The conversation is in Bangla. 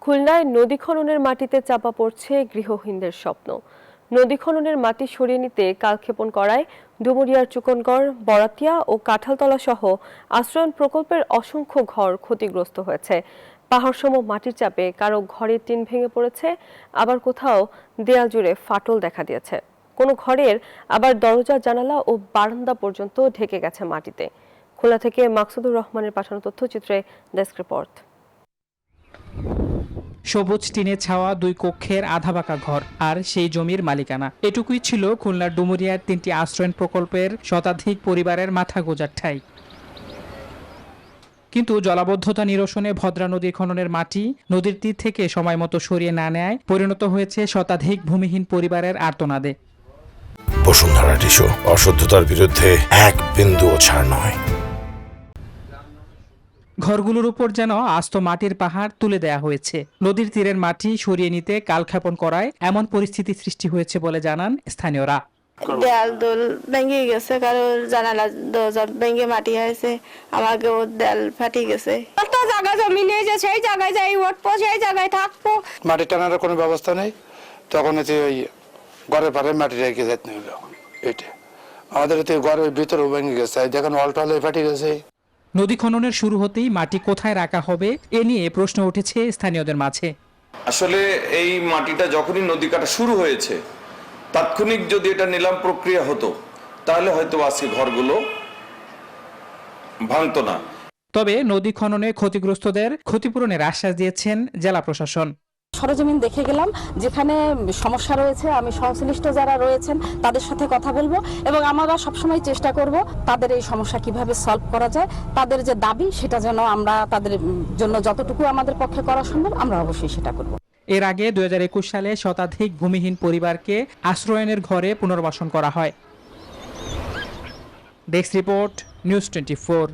খুলনায় নদী খননের মাটিতে চাপা পড়ছে গৃহহীনদের স্বপ্ন। নদী খননের মাটি সরিয়ে নিতে কালক্ষেপণ করায় ডুমুরিয়ার চুকনগড়, বরাতিয়া ও কাঁঠালতলা সহ আশ্রয়ণ প্রকল্পের অসংখ্য ঘর ক্ষতিগ্রস্ত হয়েছে। পাহাড়সম মাটির চাপে কারো ঘরের টিন ভেঙে পড়েছে, আবার কোথাও দেয়াল জুড়ে ফাটল দেখা দিয়েছে। কোনো ঘরের আবার দরজা, জানালা ও বারান্দা পর্যন্ত ঢেকে গেছে মাটিতে। খুলনা থেকে মাকসুদুর রহমানের পাঠানো তথ্যচিত্রে ডেস্ক রিপোর্ট। সবুজ টিনে ছাওয়া 2 কক্ষের আধা বাঁকা ঘর আর সেই জমির মালিকানা, এটুকুই ছিল খুলনার ডুমুরিয়ার 3টি আশ্রয়ণ প্রকল্পের শতাধিক পরিবারের মাথা গোঁজার ঠাঁই। কিন্তু জলাবদ্ধতা নিরসনে ভদ্রা নদী খননের মাটি নদীর তীর থেকে সময় মতো সরিয়ে না নেয় পরিণত হয়েছে শতাধিক ভূমিহীন পরিবারের আর্তনাদে। বসুন্ধরা টিস্যু, অশুদ্ধতার বিরুদ্ধে এক বিন্দুও ছাড় নয়। ঘরগুলোর উপর যেন আস্ত মাটির পাহাড় তুলে দেয়া হয়েছে। নদীর তীরের মাটি সরিয়ে নিতে কালক্ষেপণ করায় এমন পরিস্থিতি সৃষ্টি হয়েছে বলে জানান স্থানীয়রা। দেয়াল দোল ভেঙে গেছে, কারোর জানালা দরজা ভেঙে মাটি হয়েছে, আমাকে ওর দেয়াল ফাটি গেছে। একটা জায়গা জমি নিয়ে যে সেই জায়গায় যাই উঠবো, সেই জায়গায় থাকবো। মাটি টানার কোনো ব্যবস্থা নেই, তখন এতে ওই ঘরের পাড়ে মাটি রেখে যেতে হলো। এটা আমাদের এতে ঘরের ভিতরে ভেঙে গেছে, দেখেন অলটলে ফাটি গেছে। নদী খননের শুরু হতেই মাটি কোথায় রাখা হবে এ নিয়ে প্রশ্ন উঠেছে স্থানীয়দের মাঝে। আসলে এই মাটিটা যখনই নদী কাটা শুরু হয়েছে, তাৎক্ষণিক যদি এটা নিলাম প্রক্রিয়া হতো তাহলে হয়তো আজকে ঘরগুলো ভাঙতো না। তবে নদী খননে ক্ষতিগ্রস্তদের ক্ষতিপূরণের আশ্বাস দিয়েছেন জেলা প্রশাসন। সরজমিন দেখে গেলাম, যেখানে সমস্যা রয়েছে আমি সংশ্লিষ্ট যারা রয়েছেন তাদের সাথে কথা বলবো এবং আমরা সবসময় চেষ্টা করব তাদের এই সমস্যা কিভাবে সলভ করা যায়, তাদের যে দাবি সেটা যেন আমরা তাদের জন্য যতটুকু আমাদের পক্ষে করা সম্ভব আমরা অবশ্যই সেটা করব। এর আগে 2021 সালে শতাধিক ভূমিহীন পরিবারকে আশ্রয়নের ঘরে পুনর্বাসন করা হয়। Desk report, news 24।